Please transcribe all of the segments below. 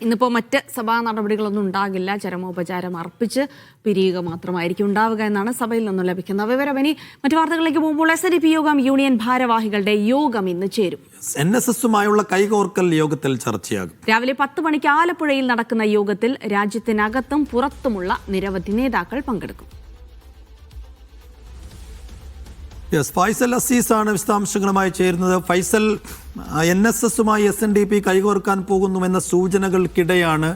ഇന്നിപ്പോൾ മറ്റ് സഭാ നടപടികളൊന്നും ഉണ്ടാകില്ല. ചരമോപചാരം അർപ്പിച്ച് പിരിയുക മാത്രമായിരിക്കും ഉണ്ടാവുക എന്നാണ് സഭയിൽ നിന്നും ലഭിക്കുന്ന വിവരം. ഇനി മറ്റു വാർത്തകളിലേക്ക് പോകുമ്പോൾ SNDP യോഗം യൂണിയൻ ഭാരവാഹികളുടെ യോഗം ഇന്ന് ചേരും. NSSുമായുള്ള കൈകോർക്കൽ യോഗത്തിൽ ചർച്ചയാകും. രാവിലെ 10 മണിക്ക് ആലപ്പുഴയിൽ നടക്കുന്ന യോഗത്തിൽ രാജ്യത്തിനകത്തും പുറത്തുമുള്ള നിരവധി നേതാക്കൾ പങ്കെടുക്കും. ഫൈസൽ അസീസാണ് വിശദാംശങ്ങളുമായി ചേരുന്നത്. ഫൈസൽ, NSSുമായി SNDP കൈകോർക്കാൻ പോകുന്നുവെന്ന സൂചനകൾക്കിടെയാണ്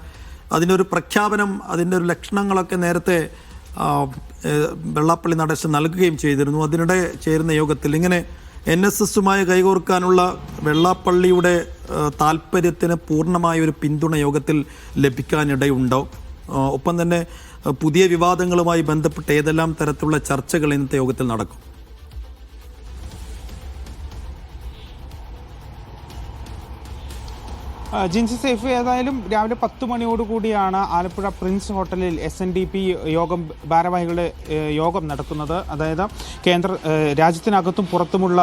അതിനൊരു പ്രഖ്യാപനം, അതിൻ്റെ ഒരു ലക്ഷണങ്ങളൊക്കെ നേരത്തെ വെള്ളാപ്പള്ളി നടേശൻ നൽകുകയും ചെയ്തിരുന്നു. അതിനിടെ ചേരുന്ന യോഗത്തിൽ ഇങ്ങനെ NSSുമായി കൈകോർക്കാനുള്ള വെള്ളാപ്പള്ളിയുടെ താല്പര്യത്തിന് പൂർണ്ണമായ ഒരു പിന്തുണ യോഗത്തിൽ ലഭിക്കാനിടയുണ്ടോ? ഒപ്പം തന്നെ പുതിയ വിവാദങ്ങളുമായി ബന്ധപ്പെട്ട് ഏതെല്ലാം തരത്തിലുള്ള ചർച്ചകൾ ഇന്നത്തെ യോഗത്തിൽ നടക്കും? ജിൻസി സൈഫ്, ഏതായാലും രാവിലെ 10 മണിയോടുകൂടിയാണ് ആലപ്പുഴ പ്രിൻസ് ഹോട്ടലിൽ SNDP യോഗം ഭാരവാഹികളുടെ യോഗം നടക്കുന്നത്. അതായത് രാജ്യത്തിനകത്തും പുറത്തുമുള്ള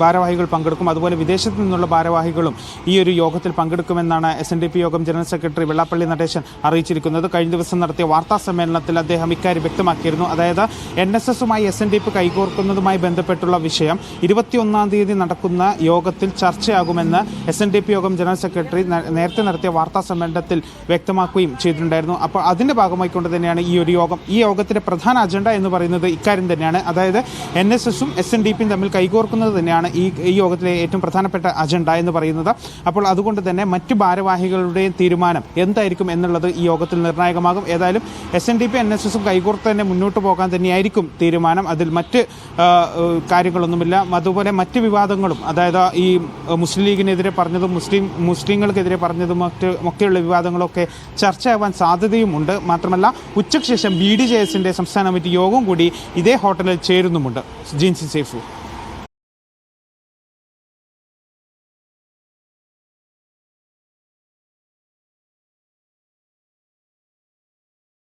ഭാരവാഹികൾ പങ്കെടുക്കും. അതുപോലെ വിദേശത്തു നിന്നുള്ള ഭാരവാഹികളും ഈ ഒരു യോഗത്തിൽ പങ്കെടുക്കുമെന്നാണ് SNDP യോഗം ജനറൽ സെക്രട്ടറി വെള്ളാപ്പള്ളി നടേശൻ അറിയിച്ചിരിക്കുന്നത്. കഴിഞ്ഞ ദിവസം നടത്തിയ വാർത്താ സമ്മേളനത്തിൽ അദ്ദേഹം ഇക്കാര്യം വ്യക്തമാക്കിയിരുന്നു. അതായത് NSSുമായി SNDP കൈകോർക്കുന്നതുമായി ബന്ധപ്പെട്ടുള്ള വിഷയം 21-ാം തീയതി നടക്കുന്ന യോഗത്തിൽ ചർച്ചയാകുമെന്ന് SNDP യോഗം ജനറൽ സെക്രട്ടറി നേരത്തെ നടത്തിയ വാർത്താ സമ്മേളനത്തിൽ വ്യക്തമാക്കുകയും ചെയ്തിട്ടുണ്ടായിരുന്നു. അപ്പോൾ അതിൻ്റെ ഭാഗമായിക്കൊണ്ട് തന്നെയാണ് ഈ ഒരു യോഗം. ഈ യോഗത്തിൻ്റെ പ്രധാന അജണ്ട എന്ന് പറയുന്നത് ഇക്കാര്യം തന്നെയാണ്. അതായത് NSSും SNDPയും തമ്മിൽ കൈകോർക്കുന്നത് തന്നെയാണ് ഈ യോഗത്തിലെ ഏറ്റവും പ്രധാനപ്പെട്ട അജണ്ട എന്ന് പറയുന്നത്. അപ്പോൾ അതുകൊണ്ട് തന്നെ മറ്റ് ഭാരവാഹികളുടെയും തീരുമാനം എന്തായിരിക്കും എന്നുള്ളത് ഈ യോഗത്തിൽ നിർണായകമാകും. ഏതായാലും SNDP NSSും കൈകോർത്ത് തന്നെ മുന്നോട്ട് പോകാൻ തന്നെയായിരിക്കും തീരുമാനം. അതിൽ മറ്റ് കാര്യങ്ങളൊന്നുമില്ല. അതുപോലെ മറ്റ് വിവാദങ്ങളും, അതായത് ഈ മുസ്ലിം ലീഗിനെതിരെ പറഞ്ഞതും മുസ്ലിങ്ങൾക്കെതിരെ പറഞ്ഞതും ഒക്കെയുള്ള വിവാദങ്ങളൊക്കെ ചർച്ചയാവാൻ സാധ്യതയുമുണ്ട്. മാത്രമല്ല ഉച്ചയ്ക്ക് ശേഷം BDJSന്റെ സംസ്ഥാന കമ്മിറ്റി യോഗം കൂടി ഇതേ ഹോട്ടലിൽ ചേരുന്നുമുണ്ട്. ജിൻസി സൈഫു.